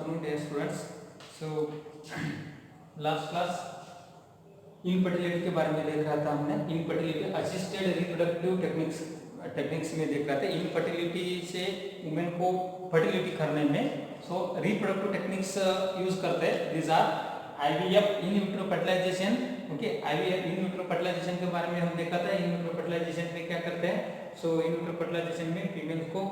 afternoon, dear students. So last class infertility के बारे में देख रहा था हमने. इनफर्टिलिटी असिस्टेड रिप्रोडक्टिव टेक्निक्स में देख रहा था. इनफर्टिलिटी से वुमेन को फर्टिलिटी करने में रिप्रोडक्टिव टेक्निक्स यूज करते हैं. This are IVF, in vitro fertilization. Okay, IVF in vitro fertilization के बारे में हम देखा था. इन विट्रो फर्टिलाइजेशन में क्या करते हैं? इन विट्रो फर्टिलाइजेशन में फीमेल को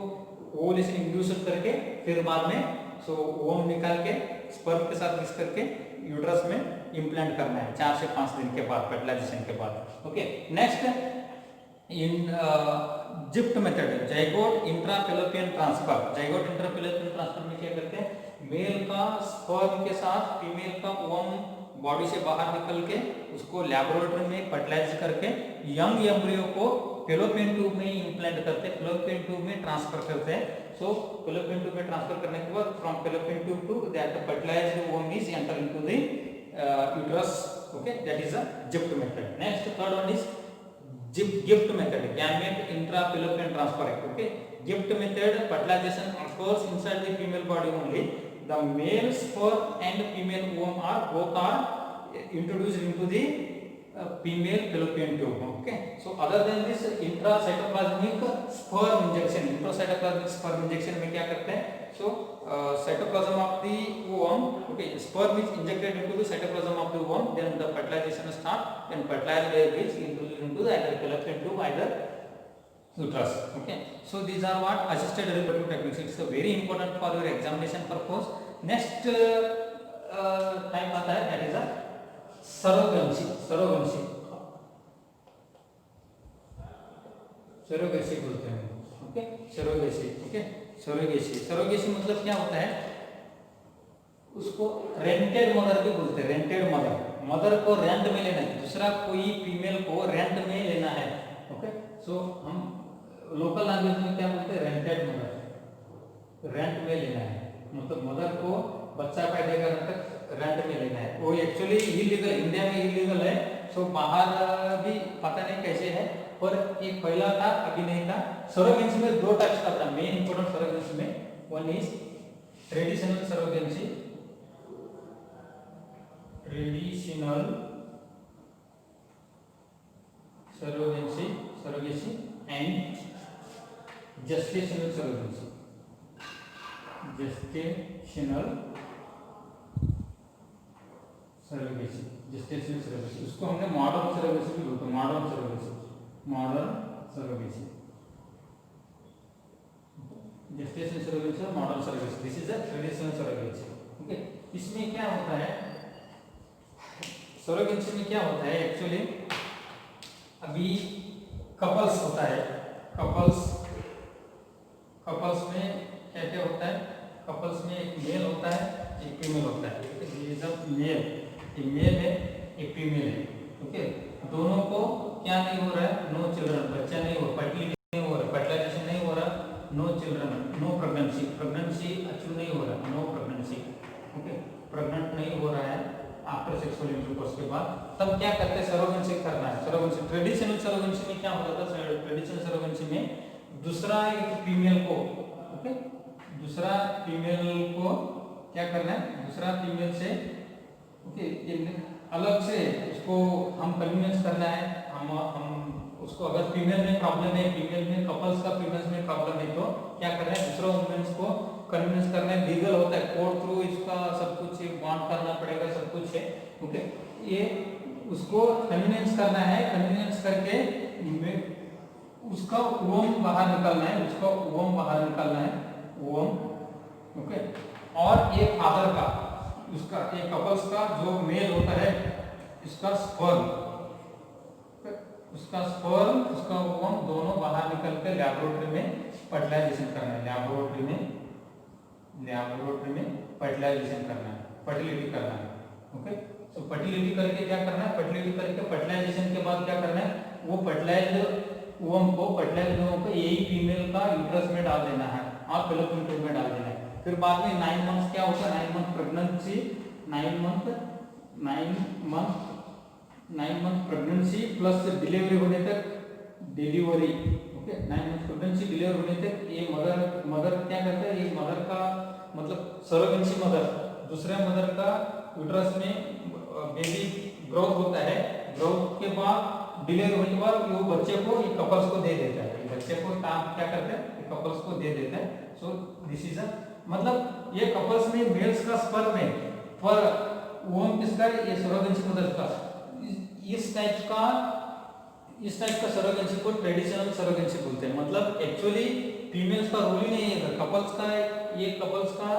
ओवुलेशन इंड्यूस करके फिर बाद में ओवम निकाल के स्पर्म के साथ मिक्स करके यूट्रस में इम्प्लांट करना है 4 से 5 दिन के बाद, फर्टिलाइजेशन के बाद. Okay, next in ZIFT method, zygote intrafallopian transfer. Zygote intrafallopian transfer में क्या करते हैं? मेल का स्पर्म के साथ फीमेल का ओवम बॉडी से बाहर निकल के उसको लैबोरेटरी में फर्टिलाइज करके यंग एम्ब्रियो को फैलोपियन ट्यूब में इम्प्लांट करते हैं, फैलोपियन ट्यूब में ट्रांसफर करते हैं. फैलोपियन ट्यूब में ट्रांसफर करने के बाद from fallopian tube to that fertilized ovum is enter into the uterus. Okay, that is a gift method. Next, third one is gift method, gamete intrafallopian transfer. Okay, gift method, fertilization occurs inside the female body only. The male sperm and female ovum are both introduced into the female fallopian tube. Okay, so other than this intracytoplasmic sperm injection में क्या करते हैं? Cytoplasm of the ovum, okay, sperm is injected into the cytoplasm of the ovum, then the fertilization starts, then fertilized egg is introduced into the either fallopian tube, either uterus. Okay, so these are what assisted reproductive techniques. It's very important for your examination purpose. Next type आता है, that is a surrogacy. surrogacy बोलते हैं. Okay, surrogacy. Okay, surrogacy मतलब क्या होता है? उसको rented mother भी बोलते हैं. रेंटेड मदर को रेंट में लेना है, दूसरा कोई फीमेल को रेंट में लेना है. ओके, हम लोकल लैंग्वेज में क्या बोलते हैं? रेंटेड मदर, रेंट में लेना है. मतलब मदर को बच्चा पैदा करने तक रेंट में लेना है. वो एक्चुअली इलीगल, इंडिया में इलीगल है. बाहर भी पता नहीं कैसे है, पर एक पहला था, अभी नहीं था. सरोगेसी में 2 टाइप्स का था. मेन इंपोर्टेंट सरोगेसी में one is traditional surrogacy and gestational surrogacy. उसको हमने मॉडर्न सरोगेसी भी बोलते हैं. मॉडर्न सरोगेसी, जेस्टेशनल सरोगेसी और modern surrogacy. This is a traditional surrogacy. Okay, इसमें क्या होता है? सरोगेसी में क्या होता है एक्चुअली? अभी कपल्स होता है. कपल्स में क्या क्या होता है? कपल्स में एक मेल होता है, एक फीमेल होता है. एक मेल है, एक फीमेल है. ओके, दोनों को क्या नहीं हो रहा है? नो चिल्ड्रन, बच्चा नहीं हो, फर्टिलिटी नहीं हो रहा, फर्टिलाइजेशन नहीं हो रहा, no children, no pregnancy achieve नहीं हो रहा, नो प्रेगनेंसी. ओके, प्रेग्नेंट नहीं हो रहा है आफ्टर सेक्सुअल इंटरकोर्स के बाद, तब क्या करते हैं? सरोगेसी करना है. ट्रेडिशनल सरोगेसी में क्या होता था? ट्रेडिशनल सरोगेसी में दूसरा एक फीमेल को, ओके, दूसरा फीमेल को क्या करना है? दूसरा फीमेल से ओके अलग से उसको हम कन्विंस करना है. हम उसको, अगर फीमेल में प्रॉब्लम है, फीमेल में कपल्स का फीमेल्स में प्रॉब्लम है, तो क्या करना है? दूसरा वुमेन्स को कन्विंस करना है. लीगल होता है, कोर्ट थ्रू इसका सब कुछ बॉन्ड करना पड़ेगा, सब कुछ है. ओके, ये उसको कन्विंस करना है. कन्विंस करके उसका ओवम बाहर निकालना है. ओके, और ये फादर का, उसका एक कपल्स का जो मेल होता है, उसका स्पर्म, उसका ओवम दोनों बाहर निकल कर लैबोरेटरी में फर्टिलाइजेशन करना है. लैबोरेटरी में फर्टिलाइजेशन करना है, फर्टिलिटी करना है. ओके, तो फर्टिलिटी करके क्या करना है? फर्टिलाइजेशन के बाद क्या करना है? वो फर्टिलाइज्ड ओवम को यही फीमेल का यूट्रस में डाल देना है और फैलोपियन ट्यूब में डाल देना है. फिर बाद में 9 मंथ्स क्या होता है? 9 month pregnancy, 9 month pregnancy plus delivery होने तक, ओके, 9 मंथ प्रेगनेंसी डिलीवरी होने तक ये मदर क्या करता है? ये मदर का मतलब सरोगेंसी मदर, दूसरे मदर का यूट्रस में बेबी ग्रोथ होता है, ग्रोथ के बाद डिलीवर होने के बाद वो बच्चे को ये कपल्स को दे देता है, बच्चे को काम क्या करते हैं, ये कपल्स को दे देता है। सो दिस इज अ मतलब ये कपल्स में मेल्स का स्पर्म है पर ओवम किसका, ये सरोगेंसी मदर का। इस टाइप का सरोगेंसी को ट्रेडिशनल सरोगेंसी बोलते हैं। मतलब एक्चुअली फीमेल्स का रोल ही नहीं है, कपल्स का ये कपल्स का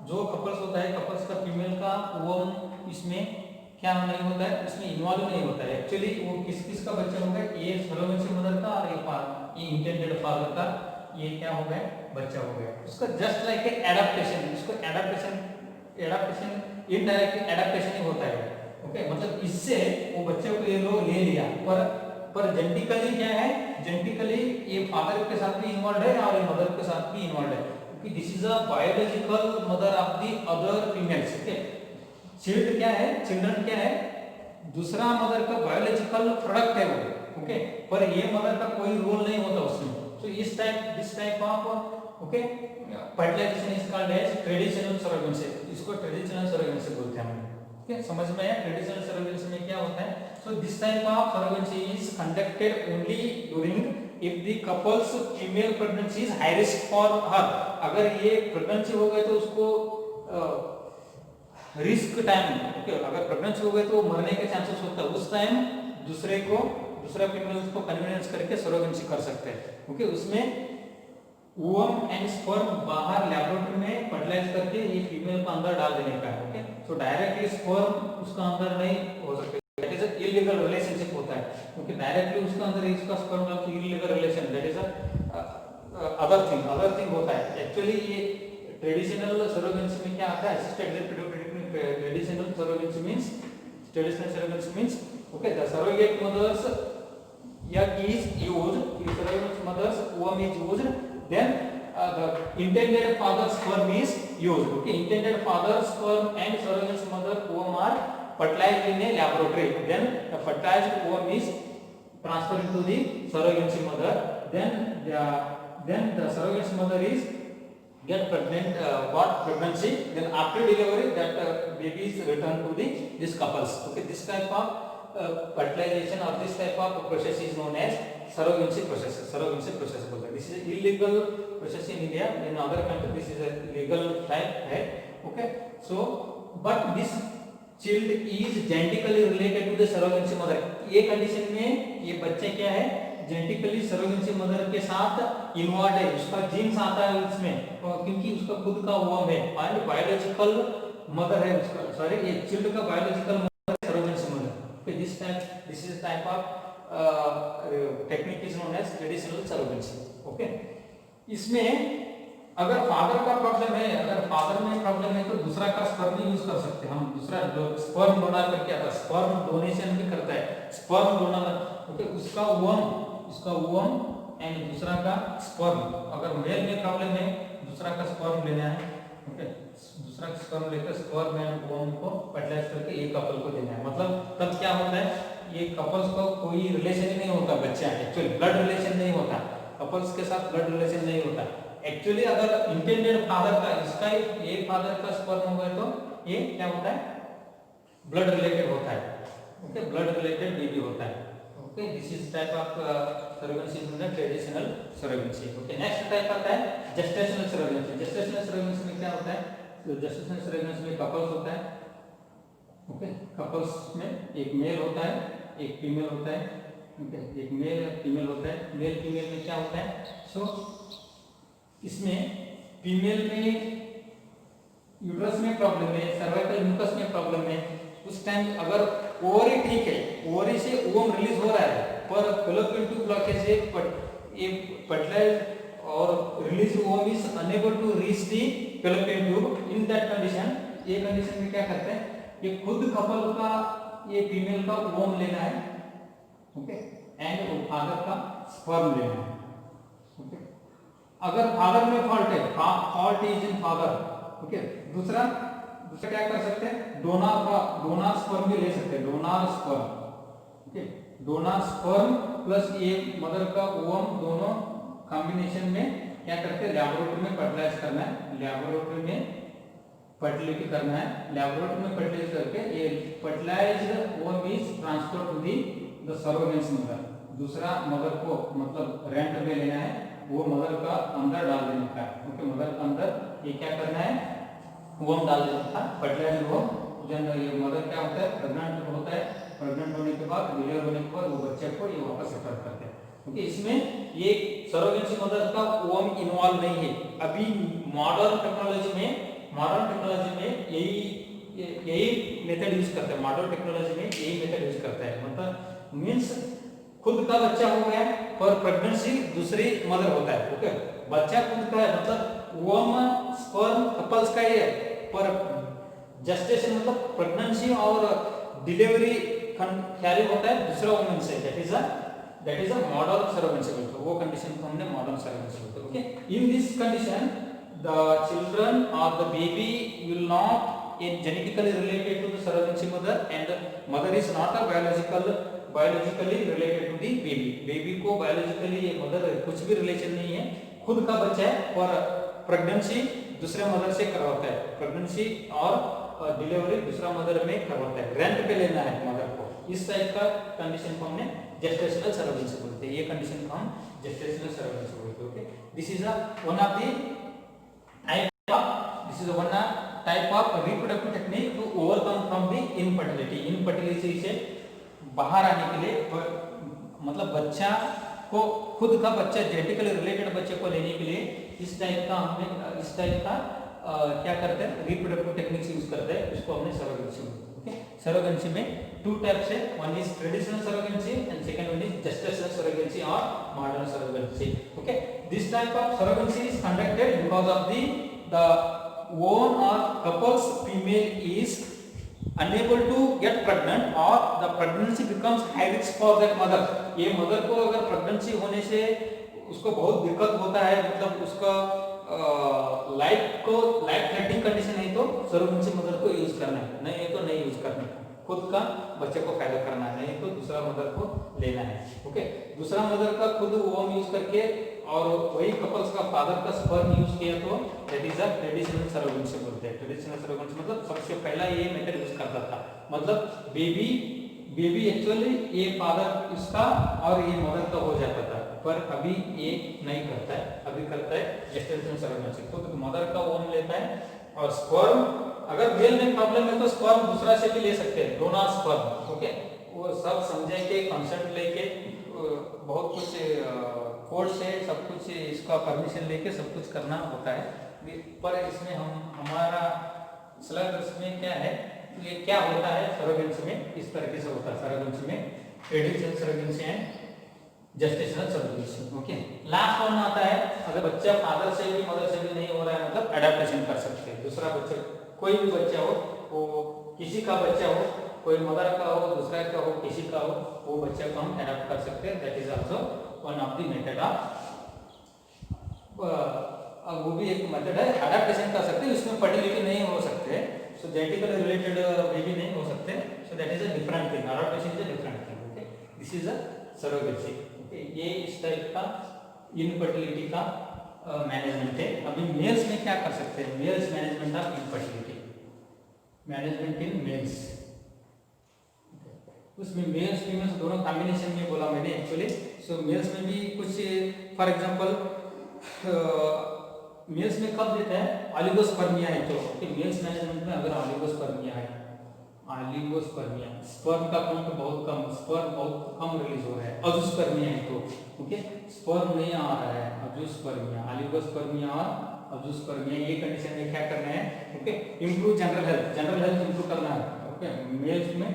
जो कपल्स होता है, कपल्स का फीमेल का ओवम इसमें क्या नहीं होता है, इसमें इन्वॉल्व नहीं होता है। एक्चुअली वो किस का बच्चा होगा, ये सरोगेंसी मदर का और ये इंटेंडेड फादर का ये क्या हो गया, बच्चा हो गया। उसका जस्ट लाइक ए एडाप्टेशन, इसको एडाप्टेशन इनडायरेक्ट एडाप्टेशन ही होता है। ओके, मतलब इससे वो बच्चे को ये लोग ले लिया, पर जेनेटिकली क्या है, जेनेटिकली ये फादर के साथ भी इन्वॉल्व है और ये मदर के साथ भी इन्वॉल्व है, क्योंकि this is a biological mother of the other females. Okay, chilled क्या है, चिल्ड्रन क्या है, दूसरा मदर का बायोलॉजिकल प्रोडक्ट है वो। ओके, पर ये मदर का कोई रोल नहीं होता उसमें। तो this type of okay fertilization is called as traditional surrogacy, इसको ट्रेडिशनल सरोगेंसी बोलते हैं हम। ओके, समझ में आया ट्रेडिशनल सरोगेंसी में क्या होता है। So this type of surrogacy is conducted only during if the couple's female pregnancy is high risk for her. अगर ये प्रेगनेंसी हो गए तो उसको रिस्क टाइम, ओके, अगर प्रेगनेंसी हो गए तो मरने के चांसेस होता है, उस टाइम दूसरा फीमेल को कन्वीनियंस करके सरोगेंसी कर सकते हैं। ओके, उसमें ओवम एंड स्पर्म बाहर लेबोरेटरी में फर्टिलाइज करके ये फीमेल को अंदर डाल देने का है। ओके, सो डायरेक्टली स्पर्म उसका अंदर नहीं हो सकता, that is a illegal relationship होता है। क्योंकि डायरेक्टली उसका अंदर इसका स्पर्म डाल के illegal relation, that is a other thing होता है। एक्चुअली ये ट्रेडिशनल सरोगेंसी में क्या आता है, assisted reproductive traditional surrogacy means okay, the surrogate mother's egg is used, the surrogate mother's ovum is used, then the intended father's sperm is used. Okay, intended father's sperm and surrogate mother ovum are fertilized in a laboratory, then the fertilized ovum is transferred to the surrogate mother, then the surrogate mother is get pregnant, got pregnancy, then after delivery that baby is returned to this couples. Okay, this type of fertilization or this type of process is known as surrogacy process बोलते हैं। This is illegal process in India, in other country this is a legal type है। Okay, so but this child is genetically related to the surrogacy mother। ये condition में ये बच्चे क्या है, genetically सरोगेंसी mother के साथ इन्वॉल्व है, उसका जीन्स आता है उसमें, क्योंकि उसका खुद का ओवम है और बायोलॉजिकल मदर है उसका, सॉरी ये चिल्ड का बायोलॉजिकल मदर है surrogacy mother. Okay, this is type of technique is known as traditional surrogacy. Okay, इसमें अगर फादर का प्रॉब्लम है, अगर फादर में प्रॉब्लम है तो दूसरा का स्पर्म यूज कर सकते हैं हम, दूसरा स्पर्म डोनर करके आता है, स्पर्म डोनेशन भी करता है स्पर्म डोनर। ओके, उसका ओवम एंड दूसरा का स्पर्म, अगर मेल में प्रॉब्लम है दूसरा का स्पर्म लेना है। ओके, दूसरा का स्पर्म लेकर स्पर्म एंड ओवम को फर्टिलाइज करके एक कपल को देना है। मतलब तब क्या होता है, ये कपल्स को कोई रिलेशन ही नहीं होता, बच्चा एक्चुअली ब्लड रिलेशन नहीं होता, कपल्स के साथ ब्लड रिलेशन नहीं होता। एक्चुअली अगर इंटेंडेड फादर का, इसका एक फादर का स्पर्म हो गया तो ये क्या होता है, ब्लड रिलेटेड होता है। ओके, ब्लड रिलेटेड बेबी होता है। Okay, this is type of surrogacy in the traditional surrogacy. Okay, next type आता है जेस्टेशनल सरोगेंसी। जेस्टेशनल सरोगेंसी में क्या होता है, तो जेस्टेशनल सरोगेंसी में कपल्स होता है। ओके, कपल्स में एक मेल होता है, एक फीमेल होता है। ओके, एक मेल फीमेल होता है। मेल फीमेल में क्या होता है, सो इसमें फीमेल में यूट्रस में प्रॉब्लम है, सर्वाइकल म्यूकस में प्रॉब्लम है, उस टाइम अगर ओवरी ठीक है, ओवरी से ओवम रिलीज हो रहा है पर फैलोपियन ट्यूब ब्लॉकेज है, ये फर्टिलाइज और release ovum is unable to reach the fallopian tube. In that condition, ये कंडीशन में क्या करते हैं, ये खुद कपल का ये फीमेल का ओवम लेना है। ओके, एंड फादर का स्पर्म लेना है। ओके, अगर फादर में फॉल्ट है, fault is in father. Okay, दूसरा क्या कर सकते हैं, डोनर स्पर्म भी ले सकते हैं, donor sperm. Okay, donor sperm plus ये मदर का ओवम दोनों कॉम्बिनेशन में क्या करते हैं, लैबोरेटरी में फर्टिलाइज करना है, लैबोरेटरी में फर्टिलिटी करना है, लैबोरेटरी में फर्टिलाइज करके ये फर्टिलाइज्ड वो means transfer to the surveillance mother, दूसरा मदर को मतलब रेंट में लेना है, वो मदर का अंदर डाल देने का है। ओके, मदर के अंदर ये क्या करना है, वो हम डाल देने का फर्टिलाइजर वो जन ये मदर क्या होता है, प्रेग्नेंट होता है, प्रेग्नेंट होने के बाद डिलीवर होने के बाद वो बच्चे को ये वापस सेटल करते हैं। ओके, इसमें ये सरोगेसी मदर का ओम इन्वॉल्व नहीं है। अभी मॉडर्न टेक्नोलॉजी में यही मेथड यूज करते हैं, मॉडर्न टेक्नोलॉजी में यही मेथड यूज करता है। मतलब मींस खुद का बच्चा हो गया पर प्रेगनेंसी दूसरी मदर होता है। ओके, बच्चा खुद का है मतलब ओम स्पर्म कपल्स का ही है, पर जेस्टेशन मतलब प्रेगनेंसी और डिलीवरी कैरी होता है दूसरा वुमन से, that is a modern surrogacy बोलते हैं। वो कंडीशन को हमने मॉडर्न सरोगेसी बोलते हैं। Okay, in this condition the children or the baby will not in genetically related to the surrogacy mother and mother is not a biologically related to the baby को biologically ये mother कुछ भी relation नहीं है, खुद का बच्चा है और प्रेगनेंसी दूसरे मदर से करवाता है, प्रेगनेंसी और डिलीवरी दूसरा मदर में करवाता है, रेंट पे लेना है मदर को। इस टाइप का कंडीशन को हमने जेस्टेशनल सरोगेसी बोलते हैं, ये कंडीशन को हम जेस्टेशनल सरोगेसी बोलते हैं। Okay, this is one of the this is one type of reproductive technique to overcome from the infertility से बाहर आने के लिए, मतलब बच्चा को खुद का बच्चा जेनेटिकली रिलेटेड बच्चे को लेने के लिए इस टाइप का क्या करते हैं, रिप्रोडक्टिव टेक्निक्स यूज करते हैं, इसको हमने सरोगेसी बोलते हैं। ओके, सरोगेसी में टू टाइप्स है, one is traditional surrogacy and second one is gestational surrogacy और modern surrogacy. Okay, this type of surrogacy is conducted because of the one or couple's female is unable to get pregnant or the pregnancy becomes high risk for that mother। ये mother को अगर pregnancy होने से उसको बहुत दिक्कत होता है, मतलब उसका लाइफ थ्रेटनिंग कंडीशन है तो सरोगेसी मदर को यूज करना है, नहीं है तो नहीं यूज करना है, खुद का बच्चे को फायदा करना है, नहीं तो दूसरा मदर को लेना है। ओके, दूसरा मदर का खुद ओम यूज करके और वही कपल्स का फादर का स्पर्म यूज किया तो that is a traditional surrogacy बोलते हैं। ट्रेडिशनल सरोगेसी मतलब सबसे पहला ये मेथड यूज करता था, मतलब बेबी एक्चुअली ये फादर इसका और ये मदर का हो जाता था, पर अभी ये नहीं करता है, अभी करता है जेस्टेशनल सरोगेसी। तो मदर का ओम लेता है और स्पर्म, अगर मेल में प्रॉब्लम है तो स्पर्म दूसरा से भी ले सकते हैं, डोनर स्पर्म। ओके, वो सब समझे के कंसेंट लेके बहुत कुछ कोर्ट से सब कुछ इसका परमिशन लेके सब कुछ करना होता है, पर इसमें हमारा सिलेबस में क्या है, ये क्या होता है सरोगेसी में, इस तरीके से होता है सरोगेसी में traditional surrogacy and gestational surrogacy. Okay, last one आता है, अगर बच्चा फादर से भी मदर से भी नहीं हो रहा है, मतलब एडेप्टेशन कर सकते हैं, दूसरा बच्चा कोई भी बच्चा हो, वो किसी का बच्चा हो, कोई मदर का हो, दूसरा का हो, किसी का हो, वो बच्चे को हम एडॉप्ट कर सकते हैं, that is also one of the method of, वो भी एक मेथड है, एडॉप्टेशन कर सकते हैं, इसमें फर्टिलिटी नहीं हो सकते, सो जेनेटिकली रिलेटेड बेबी नहीं हो सकते, so that is a different thing, adaptation is a different thing. Okay, this is a surrogacy. Okay, ये इस टाइप का इनफर्टिलिटी का मैनेजमेंट है। अभी मेल्स में क्या कर सकते हैं, males management of infertility, management in males, उसमें मेल्स फीमेल्स दोनों कॉम्बिनेशन में बोला मैंने एक्चुअली। सो मेल्स में भी कुछ, फॉर एग्जांपल मेल्स में कब देता है, ऑलिगोस्पर्मिया है तो मेल्स मैनेजमेंट में अगर ऑलिगोस्पर्मिया है, ऑलिगोस्पर्मिया स्पर्म का काउंट बहुत कम, स्पर्म बहुत कम रिलीज हो रहा है, अजूस्पर्मिया है तो ओके, स्पर्म नहीं आ रहा है, अजूस्पर्मिया, ऑलिगोस्पर्मिया और अजूस्पर्मिया, ये कंडीशन में क्या करना है, okay, improve general health improve करना है। ओके, मेल्स में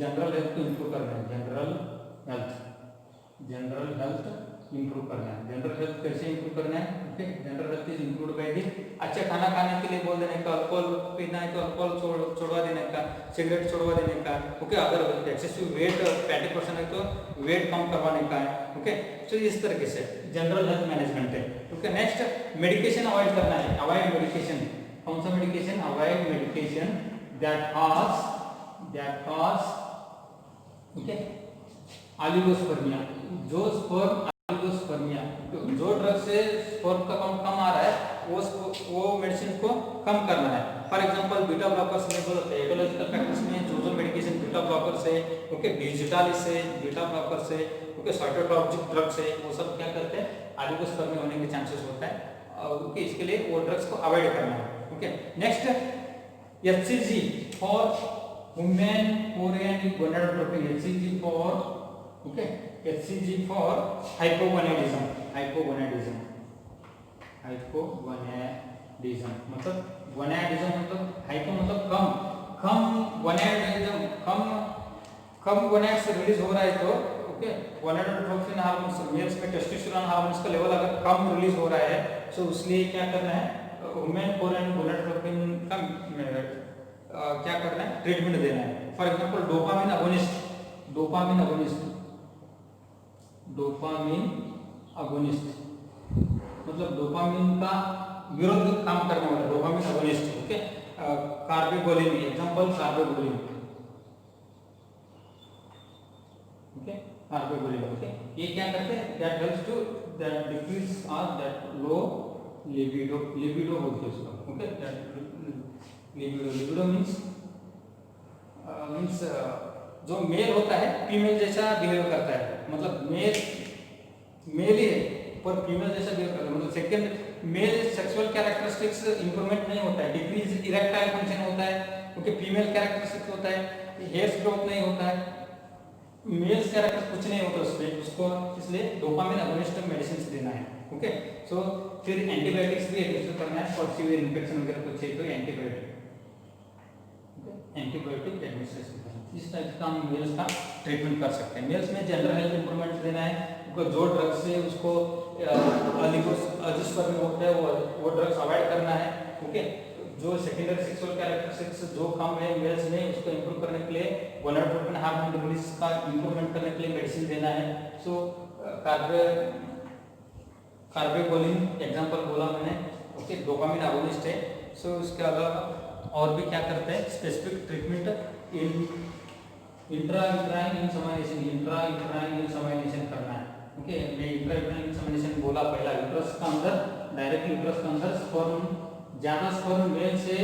जनरल हेल्थ को इंप्रूव करना है, जनरल हेल्थ इंप्रूव करना है। जनरल हेल्थ कैसे इंप्रूव करना है, okay, general health is improved by the, अच्छा खाना खाने के लिए बोल देने का, अल्कोहल पीना है तो अल्कोहल छोड़वा देने का, सिगरेट छोड़वा देने का, ओके, अगर एक्सेसिव वेट 50% है तो वेट कम करवाने का है। ओके, तो इस तरीके से जनरल हेल्थ मैनेजमेंट है। ओके, नेक्स्ट मेडिकेशन अवॉइड करना है, अवॉइड मेडिकेशन, कौन सा medication, avoid medication that cause okay oligospermia, जो स्पर्म ऑलिगोस्पर्मिया, जो ड्रग से स्पर्म का काउंट कम आ रहा है वो मेडिसिन को कम करना है। फॉर एग्जांपल बीटा ब्लॉकर्स में बोलते हैं एटोलॉजिकल फैक्टर्स में जो मेडिकेशन बीटा ब्लॉकर से ओके डिजिटालिस से बीटा ब्लॉकर से ओके साइटोटॉक्सिक ड्रग से वो सब क्या करते हैं ऑलिगोस्पर्म में होने के चांसेस होता है ओके इसके लिए वो ड्रग्स को अवॉइड करना है। Okay next HCG for women Korean gonadotropin HCG for okay HCG for hypogonadism मतलब गोनाडिज्म मतलब हाइपो मतलब कम गोनाड से रिलीज हो रहा है तो ओके गोनाडोट्रोपिन हार्मोन्स मेल्स में टेस्टोस्टेरोन हार्मोन्स का लेवल अगर कम रिलीज हो रहा है तो उसलिए क्या करना है वुमेन कोरियन गोनाडोट्रोपिन का क्या करना है ट्रीटमेंट देना है। फॉर एग्जांपल डोपामिन अगोनिस्ट मतलब डोपामिन का विरुद्ध काम करने वाला dopamine agonist okay cabergoline example cabergoline okay ये क्या करते हैं that helps to that decrease और दैट लो लिबिडो बोलते हैं उसको ओके लिबिडो मींस जो मेल होता है फीमेल जैसा बिहेव करता है मतलब मेल ही है पर फीमेल जैसा बिहेव करता है मतलब second male sexual characteristics improvement नहीं होता है डिक्रीज इरेक्टाइल फंक्शन होता है ओके फीमेल कैरेक्टरिस्टिक्स होता है हेयर्स ग्रोथ नहीं होता है मेल्स कैरेक्टर कुछ नहीं होता उसमें उसको इसलिए डोपामिन अगोनिस्ट मेडिसिन देना है ओके सो फिर एंटीबायोटिक्स भी एडमिनिस्टर करना है फॉर सीवियर इन्फेक्शन वगैरह कुछ है तो एंटीबायोटिक एडमिनिस्ट्रेशन इस टाइप का हम मेल्स का ट्रीटमेंट कर सकते हैं। मेल्स में जनरल हेल्थ इंप्रूवमेंट देना है जो ड्रग्स से उसको अजिस्पर्म होता है वो ड्रग्स अवॉइड करना है ओके जो सेकेंडरी सेक्सुअल कैरेक्टरिस्टिक्स जो कम है मेल्स में उसको इंप्रूव करने के लिए गोनाडोट्रोपिन हार्मोन रिलीज का इंप्रूवमेंट करने के लिए मेडिसिन देना है। सो कार्बेगोलिन एग्जांपल बोला मैंने ओके डोपामिन अगोनिस्ट है। सो उसके अलावा और भी क्या करते हैं स्पेसिफिक ट्रीटमेंट इंट्रायूट्राइन इंसेमिनेशन करना है ओके मैं इंट्रायूट्राइन इंसेमिनेशन बोला पहला यूट्रस का अंदर डायरेक्टली यूट्रस के अंदर स्पर्म ज्यादा स्पर्म मेल से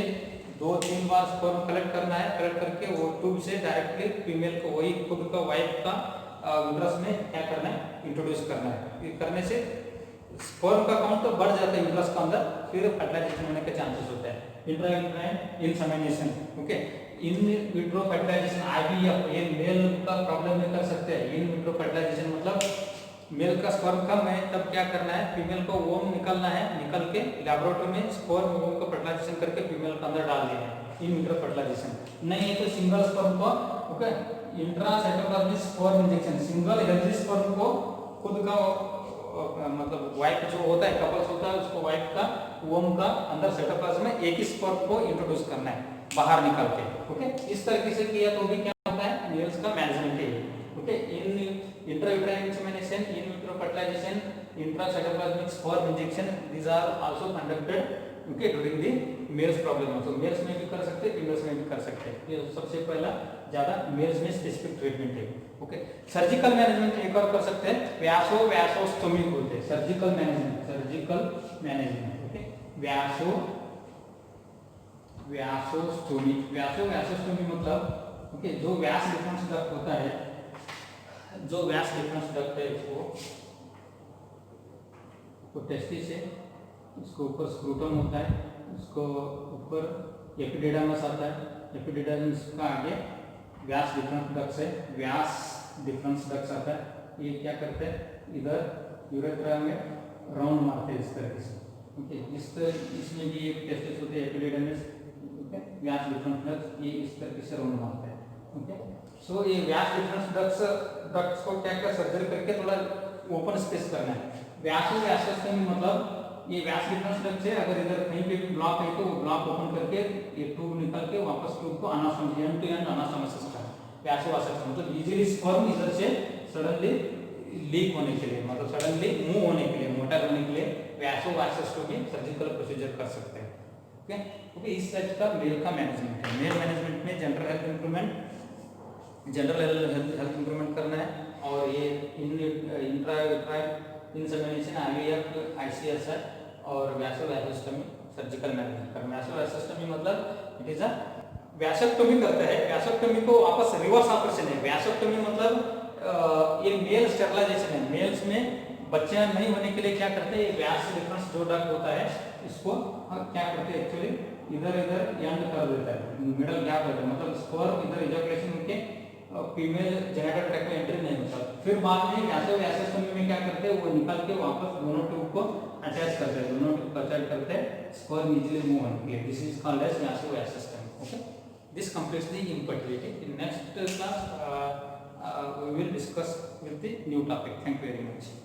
2-3 बार स्पर्म कलेक्ट करना है कलेक्ट करके वो ट्यूब से डायरेक्टली फीमेल को वही खुद का वाइफ का यूट्रस में क्या करना है इंट्रोड्यूस करना है। ये करने से स्पर्म का काउंट तो बढ़ जाता है यूट्रस के अंदर फिर फर्टिलाइजेशन होने के चांसेस होते हैं। Intrauterine insemination okay in vitro fertilization IVF ये मेल का प्रॉब्लम में कर सकते हैं। इन विट्रो फर्टिलाइजेशन मतलब मेल का स्पर्म कम है तब क्या करना है फीमेल को वोम निकलना है निकल के लैबोरेटरी में स्पर्म वोम को फर्टिलाइजेशन करके फीमेल के अंदर डाल देना है इन विट्रो फर्टिलाइजेशन नहीं है तो सिंगल स्पर्म को okay intracytoplasmic sperm injection single healthy sperm को खुद का मतलब वाइफ जो होता है कपल्स होता है उसको वाइफ का वोम का अंदर साइटोप्लाज्म में एक ही स्पर्म को इंट्रोड्यूस करना है बाहर निकाल के ओके इस तरीके से किया तो भी क्या होता है मेल्स का मैनेजमेंट है okay in intrauterine insemination in vitro fertilization intracytoplasmic sperm injection these are also conducted okay during the males problem तो मेल्स में भी कर सकते हैं फीमेल्स में भी कर सकते हैं। ये सबसे पहला ज्यादा मेल्स में स्पेसिफिक ट्रीटमेंट है ओके। सर्जिकल मैनेजमेंट एक और कर सकते हैं व्यासोस्टोमी बोलते हैं सर्जिकल मैनेजमेंट ओके व्यासोस्टोमी मतलब ओके जो व्यास डिफरेंस डक्ट होता है वो टेस्टिस है उसको ऊपर स्क्रूटम होता है उसको ऊपर एपिडिडाइमस आता है एपिडिडाइमस का आगे व्यास डिफरेंस डक्ट्स आता है। ये क्या करते हैं इधर यूरेथ्रा में राउंड मारते हैं इस तरीके से ओके इसमें भी एक टेस्टिस होते हैं एपिडिडाइमस ओके व्यास डिफरेंस डक्ट्स ये इस तरीके से राउंड मारते हैं ओके। सो ये व्यास डिफरेंस डक्ट्स को क्या सर्जरी करके थोड़ा ओपन स्पेस करना है। व्यासोस्टोमी मतलब ये व्यास डिफरेंस डक्ट से अगर इधर कहीं पे भी ब्लॉक है तो वो ब्लॉक ओपन करके ये ट्यूब निकाल के वापस ट्यूब को एंड टू एंड अनास्टोमोसिस का व्यासोवासेक्टोमी मतलब इजीली स्पर्म इधर से सडनली लीक होने के लिए मतलब सडनली मूव होने के लिए मोटा होने के लिए व्यासोवासेक्टोमी सर्जिकल प्रोसीजर कर सकते हैं ओके ओके। इस टाइप का मेल का मैनेजमेंट है। मेल मैनेजमेंट में जनरल हेल्थ इंप्रूवमेंट करना है और ये इंट्रायूट्राइन इंसेमिनेशन, IVF, ICSI और व्यासोवैसोस्टमी, सर्जिकल मैन्युफैक्चर। व्यासोवैसोस्टमी मतलब इट इज अ व्यासोक्टोमी करते हैं। व्यासोक्टोमी को वापस रिवर्स ऑपरेशन है। व्यासोक्टोमी मतलब ये मेल स्टेरलाइजेशन है। मेल्स में बच्चा नहीं होने के लिए क्या करते हैं, व्यास डिफरेंस जो डक्ट होता है इसको क्या करते हैं एक्चुअली इधर एंड कर देता है, मिडल गैप रहता है, मतलब स्पर्म इधर इजैकुलेशन होके फीमेल जेनिटल ट्रैक्ट में एंट्री नहीं होता। फिर बाद में व्यासोवैसोस्टमी में क्या करते हैं, वो निकाल के वापस दोनों ट्यूब को अटैच करते हैं, दोनों ट्यूब को अटैच करते हैं स्पर्म इजीली मूव होने के लिए। This is called as vasovasostomy. Okay, this completes the infertility. In next class we will discuss with the new topic. Thank you very much.